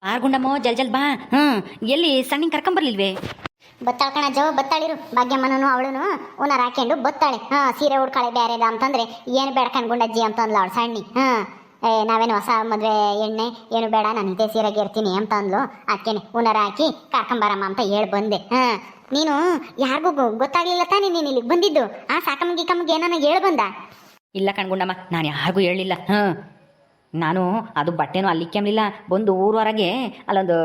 ಆರ್ಗುಂಡಮ್ಮೋ ಜಲ್ ಬಾ. ಎಲ್ಲಿ ಸಣ್ಣಿಂಗ್ ಕರ್ಕೊಂಬರ್ಲಿಲ್ವೇ? ಬತ್ತಾಳ ಕಣ ಜೋ, ಬತ್ತಾಳಿರು. ಭಾಗ್ಯಮ್ಮನೂ ಅವಳುನು ಓನರ್ ಹಾಕೊಂಡು ಬತ್ತಾಳೆ. ಸೀರೆ ಉಡ್ಕಾಳೆ ಬ್ಯಾರೆದ ಅಂತಂದ್ರೆ ಏನು ಬೇಡ ಕಣ್ಗುಂಡಜ್ಜಿ ಅಂತಂದ್ಲು ಅವಳು ಸಣ್ಣಿ. ನಾವೇನು ಹೊಸ ಮದುವೆ ಎಣ್ಣೆ ಏನು ಬೇಡ, ನಾನು ಇದೇ ಸೀರೆಗೆ ಇರ್ತೀನಿ ಅಂತ ಅಂದ್ಲು. ಅದಕ್ಕೇನೆ ಓನರ್ ಹಾಕಿ ಕರ್ಕೊಂಬರಮ್ಮ ಅಂತ ಹೇಳಿ ಬಂದೆ. ನೀನು ಯಾರಿಗೂ ಗೊತ್ತಾಗ್ಲಿಲ್ಲ ತಾನೇ ನೀನು ಇಲ್ಲಿಗೆ ಬಂದಿದ್ದು? ಸಾಕಮ್ಮಗೆ ಕಮ್ಮಗೆ ಏನಾನ ಹೇಳಿ ಬಂದ? ಇಲ್ಲ ಕಣ್ಗುಂಡಮ್ಮ, ನಾನು ಯಾರಿಗೂ ಹೇಳಿಲ್ಲ. ನಾನು ಅದು ಬಟ್ಟೆನೂ ಅಲ್ಲಿ ಕೆಮ್ಮಲಿಲ್ಲ. ಬಂದು ಊರವರೆಗೆ ಅಲ್ಲೊಂದು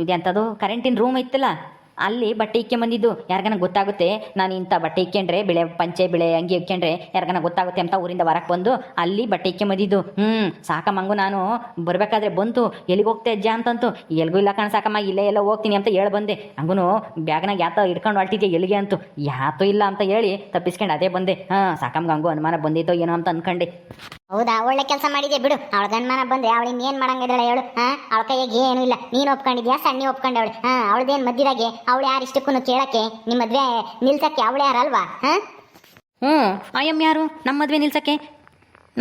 ಇದೆಂಥದ್ದು ಕರೆಂಟಿನ ರೂಮ್ ಇತ್ತಲ್ಲ, ಅಲ್ಲಿ ಬಟ್ಟೆ ಇಕ್ಕೆ ಬಂದಿದ್ದು. ಯಾರಿಗಾನ ಗೊತ್ತಾಗುತ್ತೆ ನಾನು ಇಂಥ ಬಟ್ಟೆ ಇಕ್ಕೊಂಡ್ರೆ, ಬೆಳೆ ಪಂಚೆ ಬೆಳೆ ಅಂಗಿ ಇಕ್ಕೊಂಡ್ರೆ ಯಾರಿಗಾನ ಗೊತ್ತಾಗುತ್ತೆ ಅಂತ ಊರಿಂದ ಹೊರಕ್ಕೆ ಬಂದು ಅಲ್ಲಿ ಬಟ್ಟೆ ಇಕ್ಕೆ ಬಂದಿದ್ದು. ಸಾಕಮ್ಮಂಗು ನಾನು ಬರಬೇಕಾದ್ರೆ ಬಂತು, ಎಲ್ಲಿಗೆ ಹೋಗ್ತಾ ಅಜ್ಜ ಅಂತಂತು. ಎಲ್ಗೂ ಇಲ್ಲ ಕಣ ಸಾಕಮ್ಮ, ಇಲ್ಲೇ ಎಲ್ಲ ಹೋಗ್ತೀನಿ ಅಂತ ಹೇಳಿ ಬಂದೆ. ಹಂಗೂ ಬ್ಯಾಗ್ನಾಗ ಯಾತೋ ಹಿಡ್ಕೊಂಡು ಹೊಳ್ತಿದ್ದೆ ಎಲ್ಲಿಗೆ ಅಂತೂ. ಯಾತೋ ಇಲ್ಲ ಅಂತ ಹೇಳಿ ತಪ್ಪಿಸ್ಕೊಂಡು ಅದೇ ಬಂದೆ. ಸಾಕಮ್ಗೆ ಹಂಗೂ ಅನುಮಾನ ಬಂದಿದ್ದೋ ಏನೋ ಅಂತ ಅನ್ಕೊಂಡೆ. ಹೌದಾ, ಒಳ್ಳೆ ಕೆಲಸ ಮಾಡಿದ್ಯಾ ಬಿಡು. ಅವಳ ಅನುಮಾನ ಬಂದೆ, ಅವಳು ಇನ್ನೇನು ಮಾಡಂಗಿದ್ದಾಳೆ ಹೇಳು? ಅವಳ ಕೈಯಾಗ ಏನು ಇಲ್ಲ. ನೀನು ಒಪ್ಕೊಂಡಿದ್ಯಾ, ಸಣ್ಣಿ ಒಪ್ಕೊಂಡವಳು. ಅವಳದೇನು ಮದ್ದಿದಾಗೆ ಅವಳು ಯಾರು ಇಷ್ಟಕ್ಕೂ ಕೇಳಕ್ಕೆ, ನಿಮ್ಮ ಮದ್ವೆ ನಿಲ್ಸಕ್ಕೆ ಅವಳು ಯಾರಲ್ವಾ? ಆಯಮ್ಮ ಯಾರು ನಮ್ಮ ಮದುವೆ ನಿಲ್ಸಕ್ಕೆ?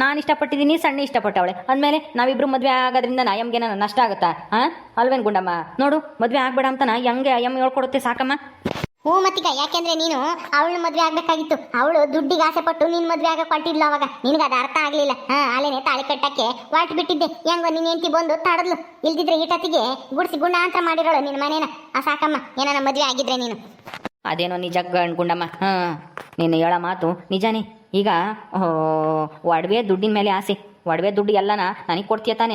ನಾನು ಇಷ್ಟಪಟ್ಟಿದ್ದೀನಿ, ಸಣ್ಣ ಇಷ್ಟಪಟ್ಟವಳೆ ಅಂದಮೇಲೆ ನಾವಿಬ್ರು ಮದುವೆ ಆಗೋದ್ರಿಂದ ಅಯ್ಯಮ್ಗೆ ನಾನು ನಷ್ಟ ಆಗುತ್ತಾ? ಅಲ್ವೇನು ಗುಂಡಮ್ಮ? ನೋಡು, ಮದುವೆ ಆಗ್ಬೇಡ ಅಂತನ ಹೆಂಗೆ ಅಯ್ಯಮ್ಮ ಹೇಳ್ಕೊಡುತ್ತೆ ಸಾಕಮ್ಮ. ಮತ್ತೀಗ ಯಾಕೆಂದ್ರೆ ನೀನು ಅವಳು ಮದ್ವೆ ಆಗ್ಬೇಕಾಗಿತ್ತು. ಅವಳು ದುಡ್ಡಿಗೆ ಆಸೆ ಪಟ್ಟು ನೀನ್ ಮದ್ವೆ ಆಗಕ್ಕೆ ಹೊಟ್ಟಿದ್ಲು. ಅವಾಗ ನಿನಗೆ ಅದು ಅರ್ಥ ಆಗ್ಲಿಲ್ಲ. ಅಲ್ಲೇನೆ ತಾಳಿ ಕಟ್ಟಕ್ಕೆ ಹೊರಟು ಬಿಟ್ಟಿದ್ದೆ. ಹೆಂಗೋ ನಿನ್ನ ಹೆಂಡತಿ ಬಂದು ತಡದ್ಲು. ಇಲ್ದಿದ್ರೆ ಈಟತ್ತಿಗೆ ಗುಡಿಸಿ ಗುಂಡ ಅಂತ ಮಾಡಿರೋಳು ನಿನ್ನ ಮನೇನ. ಸಾಕಮ್ಮ, ಏನಾನ ಮದ್ವೆ ಆಗಿದ್ರೆ ನೀನು. ಅದೇನೋ ನಿಜ ಗುಂಡಮ್ಮ. ನೀನು ಹೇಳೋ ಮಾತು ನಿಜಾನೇ. ಈಗ ಒಡವೆ ದುಡ್ಡಿನ ಮೇಲೆ ಆಸೆ. ಒಡವೆ ದುಡ್ಡು ಎಲ್ಲನ ನನಗೆ ಕೊಡ್ತೀಯ ತಾನೆ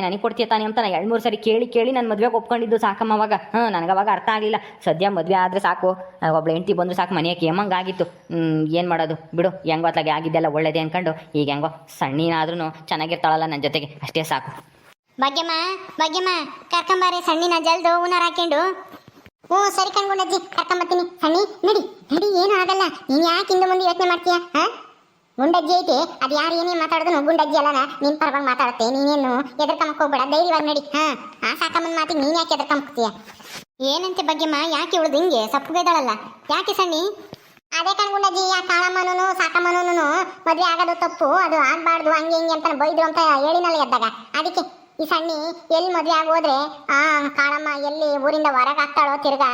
ಅಂತ ನಾನು 2-3 ಸರಿ ಕೇಳಿ ನನ್ನ ಮದುವೆಗೆ ಒಪ್ಕೊಂಡಿದ್ದು ಸಾಕಮ್ಮ ಅವಾಗ. ನನಗೆ ಅವಾಗ ಅರ್ಥ ಆಗಲಿಲ್ಲ. ಸದ್ಯ ಮದುವೆ ಆದರೆ ಸಾಕು, ಒಬ್ಳು ಹೆಂಡ್ತಿ ಬಂದು ಸಾಕು, ಮನೆಯಕ್ಕೆ ಹೆಮ್ಮಂಗಾಗಿತ್ತು. ಏನು ಮಾಡೋದು ಬಿಡು, ಹೆಂಗೋ ಅತ್ಲಾಗೆ ಆಗಿದ್ದೆಲ್ಲ ಒಳ್ಳೇದೇ ಅಂದ್ಕೊಂಡು ಈಗ ಹೆಂಗೋ ಸಣ್ಣಿನಾದ್ರೂ ಚೆನ್ನಾಗಿರ್ತಾಳಲ್ಲ ನನ್ನ ಜೊತೆಗೆ, ಅಷ್ಟೇ ಸಾಕು. ಭಾಗ್ಯಮ್ಮ ಕರ್ಕೊಂಬಾರೆ ಸಣ್ಣಿನ ಜಲ್ದು ಊನಾರ ಹಾಕೊಂಡು. ಸರಿ ಕಣ್ಗುಂಡಜ್ಜಿ, ಕರ್ಕೊಂಬತ್ತೀನಿ. ಸಣ್ಣಿ ನಡಿ, ಏನು ಆಗಲ್ಲ. ನೀನು ಯಾಕೆ ಹಿಂದೆ ಮುಂದೆ ಯೋಚನೆ ಮಾಡ್ತೀಯ? ಗುಂಡಜ್ಜಿ ಐತೆ, ಅದು ಯಾರು ಏನೇ ಮಾತಾಡಿದ್ರು ಗುಂಡಜ್ಜಿ ಅಲ್ಲ, ನಿನ್ ಪರವಾಗಿ ಮಾತಾಡುತ್ತೆ. ನೀನೇನು ಎದರ್ಕಂಬಕ್ ಹೋಗ್ಬೇಡ, ಧೈರ್ಯವಾಗಿ ನಡಿ. ಸಾಕಮ್ಮನ ಮಾತಿಗೆ ನೀನ್ ಯಾಕೆ ಎದರ್ಕಂಬಕ್ತೀಯ? ಏನಂತೆ ಭಾಗ್ಯಮ್ಮ, ಯಾಕೆ ಇವಳು ಹಿಂಗೆ ಸಪ್ಪುಗಿದಾಳಲ್ಲ? ಯಾಕೆ ಸಣ್ಣಿ? ಅದೇ ಕಣ್ಗುಂಡಜ್ಜಿ, ಆ ಕಾಳಮ್ಮನೂ ಸಾಕಮ್ಮನೂ ಮದುವೆ ಆಗೋದು ತಪ್ಪು, ಅದು ಆಗ್ಬಾರ್ದು, ಹಂಗೆ ಹಿಂಗೆ ಅಂತ ಬೈದ್ರು ಅಂತ ಹೇಳಿನಲ್ಲ ಎದ್ದಾಗ. ಅದಕ್ಕೆ ಈ ಸಣ್ಣಿ ಎಲ್ಲಿ ಮದುವೆ ಆಗೋದ್ರೆ ಕಾಳಮ್ಮ ಎಲ್ಲಿ ಊರಿಂದ ಹೊರಗೆ ಹಾಕ್ತಾಳೋ ತಿರ್ಗಾ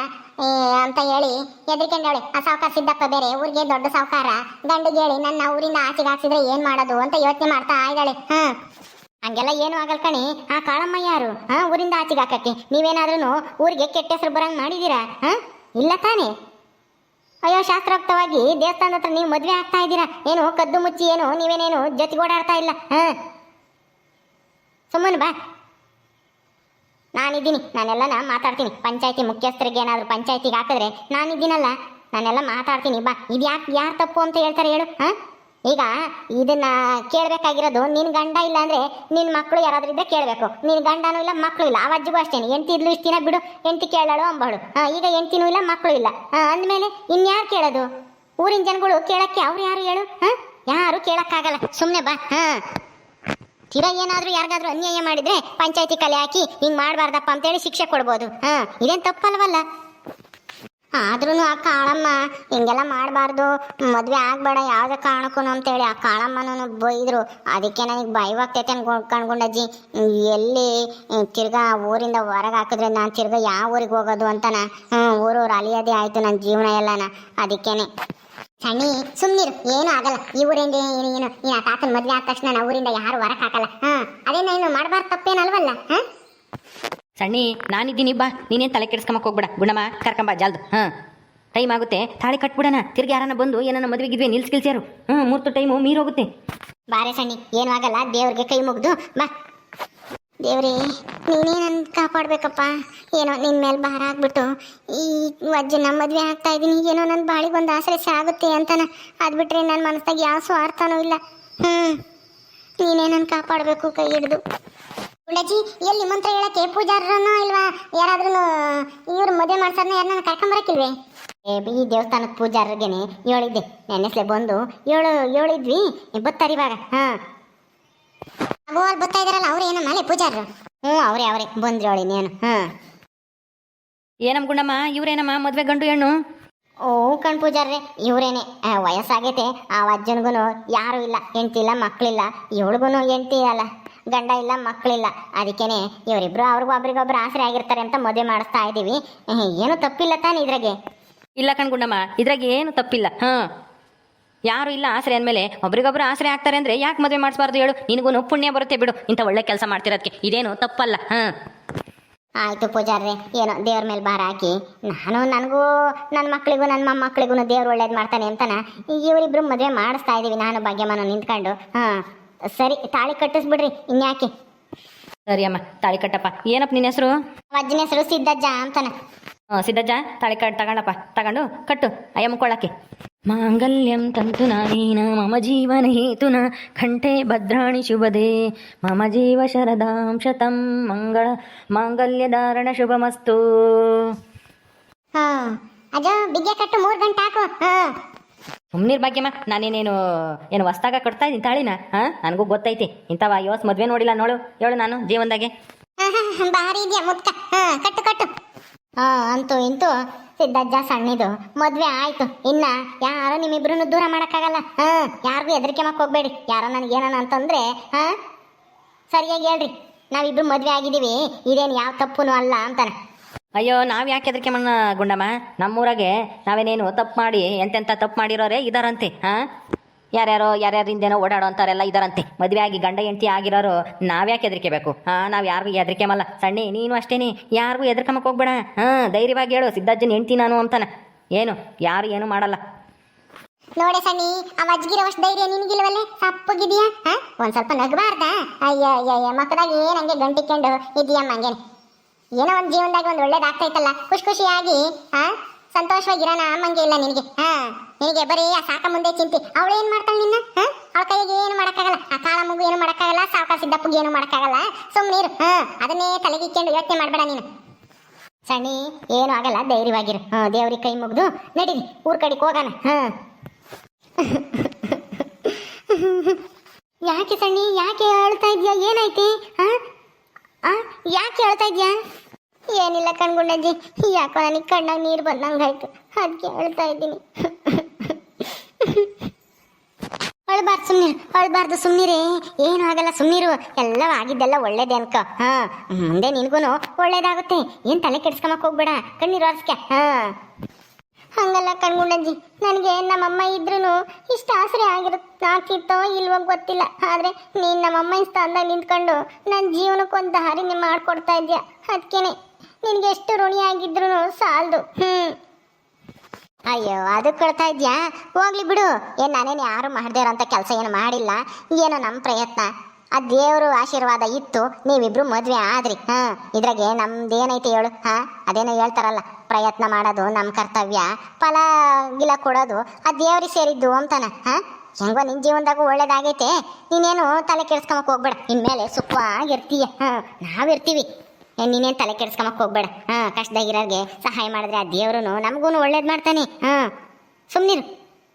ಅಂತ ಹೇಳಿ ಎದ್ರಿಕೊಂಡವಳೆ. ಆ ಸಾವುಕಾರ ಸಿದ್ದಪ್ಪ ಬೇರೆ ಊರಿಗೆ ದೊಡ್ಡ ಸಾವುಕಾರ, ಗಂಡಿಗೆ ಹೇಳಿ ನನ್ನ ಊರಿಂದ ಆಚೆಗೆ ಹಾಕ್ಸಿದ್ರೆ ಏನ್ ಮಾಡೋದು ಅಂತ ಯೋಚನೆ ಮಾಡ್ತಾ ಇದ್ದಾಳೆ. ಹಂಗೆಲ್ಲ ಏನು ಆಗಲ್ ಕಣಿ. ಆ ಕಾಳಮ್ಮ ಯಾರು ಊರಿಂದ ಆಚೆಗೆ ಹಾಕಕ್ಕೆ? ನೀವೇನಾದ್ರೂ ಊರಿಗೆ ಕೆಟ್ಟ ಹೆಸರು ಬರಂಗ್ ಮಾಡಿದೀರಾ? ಇಲ್ಲ ತಾನೇ? ಅಯ್ಯೋ, ಶಾಸ್ತ್ರೋಕ್ತವಾಗಿ ದೇವಸ್ಥಾನದ ಹತ್ರ ನೀವು ಮದ್ವೆ ಆಗ್ತಾ ಇದ್ದೀರಾ, ಏನು ಕದ್ದು ಮುಚ್ಚಿ ಏನು ನೀವೇನೇನು ಜೊತೆಗೆ ಓಡಾಡ್ತಾ ಇಲ್ಲ. ಸುಮ್ಮನೆ ಬಾ, ನಾನಿದ್ದೀನಿ, ನಾನೆಲ್ಲ ಮಾತಾಡ್ತೀನಿ. ಪಂಚಾಯತಿ ಮುಖ್ಯಸ್ಥರಿಗೆ ಏನಾದರೂ ಪಂಚಾಯತಿಗೆ ಹಾಕಿದ್ರೆ ನಾನಿದ್ದೀನಲ್ಲ, ನಾನೆಲ್ಲ ಮಾತಾಡ್ತೀನಿ. ಬಾ, ಇದು ಯಾರು ತಪ್ಪು ಅಂತ ಹೇಳ್ತಾರೆ ಹೇಳು? ಈಗ ಇದನ್ನ ಕೇಳಬೇಕಾಗಿರೋದು ನಿನ್ನ ಗಂಡ ಇಲ್ಲ ಅಂದ್ರೆ ನಿನ್ನ ಮಕ್ಕಳು ಯಾರಾದ್ರೂ ಇದ್ರೆ ಕೇಳಬೇಕು. ನಿನ್ನ ಗಂಡನೂ ಇಲ್ಲ, ಮಕ್ಕಳು ಇಲ್ಲ. ಅವಜ್ಜಿಗೂ ಅಷ್ಟೇನೆ, ಹೆಂಡತಿ ಇದ್ಲು ಇಷ್ಟು ದಿನ ಬಿಡು, ಹೆಂಡತಿ ಕೇಳಾಳು ಅಂಬಳು. ಈಗ ಹೆಂಡತಿನೂ ಇಲ್ಲ, ಮಕ್ಕಳು ಇಲ್ಲ ಅಂದಮೇಲೆ ಇನ್ಯಾರು ಕೇಳೋದು? ಊರಿನ ಜನಗಳು ಕೇಳಕ್ಕೆ ಅವ್ರು ಯಾರು ಹೇಳು? ಯಾರು ಕೇಳಕ್ಕಾಗಲ್ಲ. ಸುಮ್ಮನೆ ಬಾ. ತೀರಾ ಏನಾದ್ರೂ ಯಾರಿಗಾದ್ರೂ ಅನ್ಯಾಯ ಮಾಡಿದ್ರೆ ಪಂಚಾಯತಿ ಕಲೆ ಹಾಕಿ ಹಿಂಗ್ ಮಾಡಬಾರ್ದಪ್ಪ ಅಂತೇಳಿ ಶಿಕ್ಷೆ ಕೊಡ್ಬೋದು. ಇದೇನು ತಪ್ಪಲ್ವಲ್ಲ? ಆದ್ರೂ ಆ ಕಾಳಮ್ಮ ಹಿಂಗೆಲ್ಲ ಮಾಡಬಾರ್ದು, ಮದ್ವೆ ಆಗ್ಬೇಡ ಯಾವುದೇ ಕಾರಣಕ್ಕೂ ಅಂತೇಳಿ ಆ ಕಾಳಮ್ಮನೂ ಬೈದ್ರು. ಅದಕ್ಕೆ ನನಗೆ ಭಯವಾಗ್ತೈತೆ ಕಣ್ಗುಂಡಜ್ಜಿ. ಎಲ್ಲಿ ತಿರ್ಗಾ ಊರಿಂದ ಹೊರಗೆ ಹಾಕಿದ್ರೆ ನಾನು ತಿರ್ಗಾ ಯಾವ ಊರಿಗೆ ಹೋಗೋದು ಅಂತನ ಊರೂರು ಅಲಿಯೋದೇ ಆಯ್ತು ನನ್ನ ಜೀವನ ಎಲ್ಲನ. ಅದಕ್ಕೇನೆ ಸಣ್ಣಿ ಸುಮ್ನಿರು, ಏನು ಆಗಲ್ಲ. ಈ ಊರಿಂದ ಏನು ನೀನು ಆ ತಾತನ ಮದ್ವೆ ಆದ ತಕ್ಷಣ ನಾವು ಊರಿಂದ ಯಾರು ಹೊರಕ್ ಹಾಕಲ್ಲ. ಅದೇನ ಏನು ಮಾಡಬಾರ್ದು, ತಪ್ಪೇನಲ್ವಲ್ಲ? ಸಣ್ಣಿ ನಾನಿದ್ದೀನಿ, ಬಾ, ನೀನೇನು ತಲೆ ಕೆಡಿಸ್ಕೊಂಬಕ್ಕೆ ಹೋಗ್ಬೇಡ. ಗುಣಮ್ಮ ಕರ್ಕೊಂಬ ಜಲ್ದು. ಟೈಮ್ ಆಗುತ್ತೆ, ತಾಳಿ ಕಟ್ಬಿಡೋಣ. ತಿರ್ಗಿ ಯಾರನ್ನ ಬಂದು ಏನನ್ನ ಮದುವೆಗಿದ್ವಿ ನಿಲ್ಸ್ಕಿಲ್ಸ್ಯಾರು. ಮೂರ್ತು ಟೈಮು ಮೀರೋಗುತ್ತೆ. ಬಾರೆ ಸಣ್ಣಿ, ಏನು ಆಗಲ್ಲ. ದೇವ್ರಿಗೆ ಕೈ ಮುಗ್ದು ಬಾ. ದೇವ್ರಿ, ನೀನೇ ನನ್ನ ಕಾಪಾಡ್ಬೇಕಪ್ಪ. ಏನೋ ನಿನ್ನ ಮೇಲೆ ಭಾರ ಆಗ್ಬಿಟ್ಟು ಈ ಅಜ್ಜನ ಮದುವೆ ಆಗ್ತಾ ಇದ್ದೀನಿ, ಏನೋ ನನ್ನ ಬಾಳಿಗೊಂದು ಆಸರೆ ಆಗುತ್ತೆ ಅಂತಾನ. ಅದು ಬಿಟ್ರೆ ನನ್ನ ಮನಸ್ಸಾಗ ಯಾವ ಸ್ವಾರ್ಥನೂ ಇಲ್ಲ. ನೀನೇ ನನ್ನ ಕಾಪಾಡಬೇಕು, ಕೈ ಹಿಡಿದು. ಗುಂಡಜ್ಜಿ, ಎಲ್ಲಿ ಮಂತ್ರ ಹೇಳಕ್ಕೆ ಪೂಜಾರನೋ ಇಲ್ವಾ? ಯಾರಾದ್ರೂ ಇವ್ರು ಮದುವೆ ಮಾಡ್ಸಾರನ್ನ ಯಾರನ್ನ ಕರ್ಕೊಂಬರಕ್ಕಿಲ್ವೇ? ಈ ದೇವಸ್ಥಾನದ ಪೂಜಾರರಿಗೇನೆ ಹೇಳಿದ್ದೆ, ನೆನ್ನೆಸ್ಲೆ ಬಂದು ಹೇಳಿದ್ವಿ, ಬತ್ತಾರ ಇವಾಗ. ಅಲ್ಲಿ ಬರ್ತಾ ಇದಾರಲ್ಲ, ಅವ್ರು ಏನೋ ಮನೆ ಪೂಜಾರರು. ಅವರೇ ಬಂದ್ರಿ ಅವಳಿ ನೀನು. ಏನಮ್ಮ ಗುಂಡಮ್ಮ, ಇವ್ರೇನಮ್ಮ ಮದುವೆ ಗಂಡು ಹೆಣ್ಣು? ಕಣ್ ಪೂಜಾರ್ರೆ, ಇವರೇನೆ. ವಯಸ್ಸಾಗೈತೆ. ಆ ಅಜ್ಜನ್ಗೂ ಯಾರು ಇಲ್ಲ, ಹೆಂಡ್ತಿ ಇಲ್ಲ, ಮಕ್ಕಳಿಲ್ಲ. ಇವಳಿಗೂ ಹೆಂಡ್ತಿ ಅಲ್ಲ, ಗಂಡ ಇಲ್ಲ ಮಕ್ಕಳಿಲ್ಲ, ಅದಕ್ಕೇನೆ ಇವರಿಬ್ರು ಅವ್ರಿಗೂ ಒಬ್ರಿಗೊಬ್ರು ಆಸರೆ ಆಗಿರ್ತಾರೆ ಅಂತ ಮದುವೆ ಮಾಡಿಸ್ತಾ ಇದ್ದೀವಿ. ಏನು ತಪ್ಪಿಲ್ಲ ತಾನೇ ಇದ್ರಾಗೆ? ಇಲ್ಲ ಕಣ್ಗುಂಡಮ್ಮ, ಇದ್ರಾಗ ಏನು ತಪ್ಪಿಲ್ಲ. ಯಾರು ಇಲ್ಲ ಆಸರೆ ಅಂದಮೇಲೆ ಒಬ್ರಿಗೊಬ್ರು ಆಸರೆ ಆಗ್ತಾರೆ ಅಂದರೆ ಯಾಕೆ ಮದುವೆ ಮಾಡಿಸ್ಬಾರ್ದು ಹೇಳು? ನಿನಗೂ ಪುಣ್ಯ ಬರುತ್ತೆ ಬಿಡು, ಇಂಥ ಒಳ್ಳೆ ಕೆಲಸ ಮಾಡ್ತಿರೋದಕ್ಕೆ. ಇದೇನು ತಪ್ಪಲ್ಲ. ಆಯಿತು ಪೂಜಾರ್ರೆ, ಏನೋ ದೇವ್ರ ಮೇಲೆ ಭಾರ ಹಾಕಿ ನನಗೂ ನನ್ನ ಮಕ್ಕಳಿಗೂ ನನ್ನ ಮೊಮ್ಮಕ್ಕಳಿಗೂ ದೇವ್ರು ಒಳ್ಳೇದು ಮಾಡ್ತಾನೆ ಅಂತಾನ ಇವರಿಬ್ರು ಮದುವೆ ಮಾಡಿಸ್ತಾ ಇದ್ದೀವಿ, ನಾನು ಭಾಗ್ಯಮ್ಮನ ನಿಂತ್ಕೊಂಡು. ಸರಿ, ತಾಳಿ ಕಟ್ಟಿಸ್ಬಿಡ್ರಿ ಇನ್ಯಾಕೆ. ಸರಿ ಅಮ್ಮ, ತಾಳಿ ಕಟ್ಟಪ್ಪ. ಏನಪ್ಪ ನಿನ್ನ ಹೆಸರು? ಅಜ್ಜನ ಹೆಸರು ಸಿದ್ದಜ್ಜ ಅಂತಾನೆ. ಸಿದ್ದಜ್ಜ, ತಾಳಿ ಕಟ್ಟು ತಗೊಂಡಪ್ಪ, ತಗೊಂಡು ಕಟ್ಟು ಅಯ್ಯ ಮುಕ್ಕೊಳ್ಳಕ್ಕೆ. ಮಾಂಗಲ್ಯಂ ತಂತು ನಾನೇನ ಮಮ ಜೀವನ ಹೇತುನ ಕಂಠೆ ಭದ್ರಾಣಿ ಶುಭದೇ ಮಮ ಜೀವ ಶರದಾಂ ಶತಂ ಮಂಗಳ ಮಾಂಗಲ್ಯಧಾರಣ ಶುಭಮಸ್ತು. ಅಜ್ಜ ಬಿಗ್ಗೆ ಕಟ್ಟು 3 ಗಂಟೆ ಹಾಕು. ಸುಮ್ನೀರ್ ಭಾಗ್ಯಮ್ಮ, ನಾನೇನೇನು ಏನು ಹೊಸ್ದಾಗ ಕಟ್ತಾ ಇದ್ದೀನಿ ತಾಳಿನ? ನನಗೂ ಗೊತ್ತೈತಿ, ಇಂಥವ ಯೋಸ್ ಮದುವೆ ನೋಡಿಲ್ಲ ನೋಡು ಹೇಳು ನಾನು ಜೀವನದಾಗೆ. ಭಾರಿ ಇದೆಯಾ ಮುದ್ಕ? ಕಟ್ಟು ಕಟ್ಟು. ಅಂತೂ ಇಂತೂ ಸಿದ್ದಜ್ಜ ಸಣ್ಣಿದು ಮದ್ವೆ ಆಯ್ತು. ಇನ್ನ ಯಾರು ನಿಮ್ಮಿಬ್ರು ದೂರ ಮಾಡಕ್ಕಾಗಲ್ಲ. ಯಾರಿಗೂ ಹೆದರಿಕೆ ಮಾಡಕ್ ಹೋಗ್ಬೇಡಿ. ಯಾರೋ ನನಗೇನ ಅಂತಂದ್ರೆ ಸರಿಯಾಗಿ ಹೇಳ್ರಿ, ನಾವಿಬ್ರು ಮದ್ವೆ ಆಗಿದ್ದೀವಿ, ಇದೇನು ಯಾವ ತಪ್ಪುನು ಅಲ್ಲ ಅಂತಾನೆ. ಅಯ್ಯೋ, ನಾವು ಯಾಕೆ ಹೆದರಿಕೆ ಮಣ್ಣ ಗುಂಡಮ್ಮ? ನಮ್ಮೂರಾಗೆ ನಾವೇನೇನು ತಪ್ಪು ಮಾಡಿ ಎಂತೆಂಥ ತಪ್ಪು ಮಾಡಿರೋರೇ ಇದಾರಂತೆ. ಯಾರ್ಯಾರಿಂದೇನೋ ಓಡಾಡೋ ಅಂತಾರೆಲ್ಲ ಇದಾರಂತೆ. ಮದುವೆ ಆಗಿ ಗಂಡ ಹೆಂಡತಿ ಆಗಿರೋರು ನಾವ್ಯಾಕೆ ಹೆದರಿಕೆಬೇಕು? ನಾವು ಯಾರಿಗೂ ಹೆದರಿಕೆಮಲ್ಲ. ಸಣ್ಣಿ ನೀನು ಅಷ್ಟೇನಿ, ಯಾರಿಗೂ ಹೆದರ್ಕಮಕ್ಕೆ ಹೋಗ್ಬೇಡ. ಧೈರ್ಯವಾಗಿ ಹೇಳು, ಸಿದ್ದಜ್ಜನ ಹೆಂಡತಿ ನಾನು ಅಂತಾನೆ. ಏನು ಯಾರು ಏನು ಮಾಡಲ್ಲ. ನೋಡೆ ಸಣ್ಣಿ, ಆ ಅಜ್ಗಿರೋಷ್ಟು ಧೈರ್ಯ ನಿನ್ಗಿಲ್ವಲ್ಲೇ? ಸಪ್ಪಗಿದೆಯಾ? ಒಂದ್ ಸ್ವಲ್ಪ ನಗಬಾರ್ದ? ಅಯ್ಯ ಮಕ್ಕದಾಗ ಏನಂಗೆ ಗಂಟಿಕೊಂಡು ಇದೆಯಮ್ಮ. ಹಂಗೇನೆ ಏನೋ ಒಂದು ಜೀವನದಾಗ ಒಂದು ಒಳ್ಳೇದಾಗ್ತೈತಲ್ಲ, ಖುಷಿಯಾಗಿ ಸಂತೋಷವಾಗಿರೋಣ ಅಮ್ಮಂಗೆ ಇಲ್ಲ ನಿನಗೆ. ನಿನಗೆ ಬರೀ ಆ ಸಾಕ ಮುಂದೆ ಚಿಂತೆ. ಅವಳು ಏನ್ ಮಾಡ್ತಾಳೆ ನಿನ್ನ? ಅವಳ ಕೈಗೆ ಏನು ಮಾಡಕ್ಕಾಗಲ್ಲ. ಆ ಕಾಳ ಮಗು ಏನು ಮಾಡಕ್ಕಾಗಲ್ಲ, ಸಾವುಕಾರ ಸಿದ್ದಪ್ಪಗೆ ಏನು ಮಾಡಕ್ಕಾಗಲ್ಲ. ಸುಮ್ಮನಿರು. ಅದನ್ನೇ ತಲೆಗಿಕ್ಕೊಂಡು ಯೋಚನೆ ಮಾಡ್ಬೇಡ ನೀನು. ಸಣ್ಣಿ ಏನು ಆಗಲ್ಲ, ಧೈರ್ಯವಾಗಿರು. ದೇವ್ರಿಗೆ ಕೈ ಮುಗ್ದು ನಡೀರಿ, ಊರ್ ಕಡೆಗೆ ಹೋಗೋಣ. ಯಾಕೆ ಸಣ್ಣಿ, ಯಾಕೆ ಹೇಳ್ತಾ ಇದ್ಯಾ? ಏನೈತಿ? ಯಾಕೆ ಹೇಳ್ತಾ ಇದ್ಯಾ? ಏನಿಲ್ಲ ಕಣ್ಗುಂಡಜ್ಜಿ, ಯಾಕೋ ನನಗೆ ಕಣ್ಣಾಗ ನೀರು ಬಂದಂಗಾಯ್ತು, ಅದಕ್ಕೆ ಹೇಳ್ತಾ ಇದ್ದೀನಿ. ಅಳ್ಬಾರ್ದು ಸುಮ್ಮನಿರೇ, ಏನು ಆಗಲ್ಲ, ಸುಮ್ಮನಿರು. ಎಲ್ಲ ಆಗಿದ್ದೆಲ್ಲ ಒಳ್ಳೇದೇ ಅನ್ಕ. ಮುಂದೆ ನಿನ್ಗೂ ಒಳ್ಳೇದಾಗುತ್ತೆ. ಏನು ತಲೆ ಕೆಡ್ಸ್ಕೊಂಬಕ್ ಹೋಗ್ಬೇಡ, ಕಣ್ಣೀರು ಒರ್ಸ್ಕ. ಹಂಗಲ್ಲ ಕಣ್ಗುಂಡಜ್ಜಿ, ನನಗೆ ನಮ್ಮಮ್ಮ ಇದ್ರೂ ಇಷ್ಟ ಆಸರೆ ಆಗ್ತಿತ್ತೋ ಇಲ್ವೋ ಗೊತ್ತಿಲ್ಲ. ಆದರೆ ನೀನು ನಮ್ಮಮ್ಮ ಸ್ಥಾನದಾಗ ನಿಂತ್ಕೊಂಡು ನನ್ನ ಜೀವನಕ್ಕೊಂದು ದಾರಿನೇ ಮಾಡಿಕೊಡ್ತಾ ಇದ್ಯಾ. ಅದಕ್ಕೇನೆ ನಿನಗೆ ಎಷ್ಟು ಋಣಿಯಾಗಿದ್ರು ಸಾಲದು. ಅಯ್ಯೋ, ಅದು ಕೊಡ್ತಾ ಇದ್ಯಾ? ಹೋಗ್ಲಿ ಬಿಡು. ಏನು ನಾನೇನು ಯಾರು ಮಾಡದೇ ಇರೋಂಥ ಕೆಲಸ ಏನು ಮಾಡಿಲ್ಲ. ಏನೋ ನಮ್ಮ ಪ್ರಯತ್ನ, ಆ ದೇವರು ಆಶೀರ್ವಾದ ಇತ್ತು, ನೀವಿಬ್ರು ಮದುವೆ ಆದ್ರಿ. ಇದ್ರಾಗೆ ನಮ್ದೇನೈತೆ ಹೇಳು? ಅದೇನೋ ಹೇಳ್ತಾರಲ್ಲ, ಪ್ರಯತ್ನ ಮಾಡೋದು ನಮ್ಮ ಕರ್ತವ್ಯ, ಫಲ ಗಿಲ ಕೊಡೋದು ಆ ದೇವ್ರಿಗೆ ಸೇರಿದ್ದು ಅಂತಾನ. ಹೆಂಗೋ ನಿನ್ನ ಜೀವನದಾಗೂ ಒಳ್ಳೇದಾಗೈತೆ, ನೀನೇನು ತಲೆ ಕೆಡ್ಸ್ಕೊಂಬಕ್ ಹೋಗ್ಬೇಡ. ಇನ್ಮೇಲೆ ಸುಖವಾಗಿರ್ತೀಯ, ನಾವಿರ್ತೀವಿ. ನೀನೇನು ತಲೆ ಕೆಡ್ಸ್ಕೊಂಬಕ್ ಹೋಗ್ಬೇಡ. ಕಷ್ಟದಾಗಿರೋರಿಗೆ ಸಹಾಯ ಮಾಡಿದ್ರೆ ಆ ದೇವ್ರು ನಮಗೂ ಒಳ್ಳೇದು ಮಾಡ್ತಾನೆ. ಸುಮ್ಮನಿರು,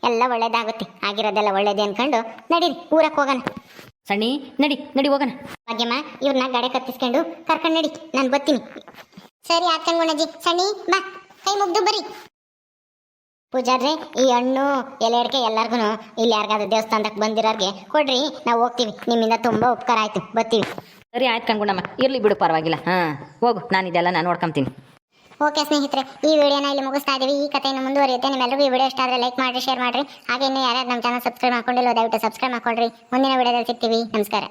ಎಲ್ಲ ಒಳ್ಳೇದಾಗುತ್ತೆ. ಆಗಿರೋದೆಲ್ಲ ಒಳ್ಳೇದೇ ಅನ್ಕೊಂಡು ನಡೀರಿ, ಊರಕ್ಕೆ ಹೋಗೋಣ. ಸಣ್ಣಿ ನಡಿ ಹೋಗೋಣ. ಭಾಗ್ಯಮ್ಮ, ಇವ್ರನ್ನ ಗಾಡಿ ಕತ್ತಿಸ್ಕೊಂಡು ಕರ್ಕೊಂಡು ನಡಿ, ನಾನು ಬರ್ತೀನಿ. ಸರಿ ಆತ್ಕಂಗುಣಜ್ಜಿ. ಸಣ್ಣಿ ಬಾ, ಕೈ ಮುಗ್ದು ಬರಿ. ಪೂಜಾರ್ರೆ, ಈ ಹಣ್ಣು ಎಲೆ ಅಡಿಕೆ ಎಲ್ಲರಿಗೂ ಇಲ್ಲಿ ಯಾರಿಗಾದ್ರೂ ದೇವಸ್ಥಾನಕ್ಕೆ ಬಂದಿರೋರಿಗೆ ಕೊಡ್ರಿ, ನಾವು ಹೋಗ್ತೀವಿ. ನಿಮ್ಮಿಂದ ತುಂಬ ಉಪಕಾರ ಆಯಿತು, ಬರ್ತೀವಿ. ಸರಿ ಆಯ್ತು ಕಣ್ಗುಂಡಮ್ಮ, ಇರಲಿ ಬಿಡು, ಪರವಾಗಿಲ್ಲ. ಹೋಗು, ನಾನು ಇದೆಲ್ಲ ನಾನು ನೋಡ್ಕೊಂತೀನಿ. ಓಕೆ ಸ್ನೇಹಿತರೆ, ಈ ವಿಡಿಯೋನ ಇಲ್ಲಿ ಮುಗಿಸ್ತಾ ಇದ್ದೀವಿ. ಈ ಕಥೆಯನ್ನು ಮುಂದುವರಿಯುತ್ತೆ. ನಿಮ್ಮೆಲ್ಲರಿಗೂ ಈ ವಿಡಿಯೋ ಇಷ್ಟ ಆದರೆ ಲೈಕ್ ಮಾಡಿರಿ, ಶೇರ್ ಮಾಡಿರಿ. ಹಾಗೆ ಇನ್ನೂ ಯಾರ್ಯಾರು ನಮ್ಮ ಚಾನಲ್ ಸಬ್ಸ್ಕ್ರೈಬ್ ಮಾಡ್ಕೊಂಡಿಲ್ಲ ದಯವಿಟ್ಟು ಸಬ್ಸ್ಕ್ರೈಬ್ ಮಾಡ್ಕೊಳ್ರಿ. ಮುಂದಿನ ವಿಡಿಯೋದಲ್ಲಿ ಸಿಗ್ತೀವಿ. ನಮಸ್ಕಾರ.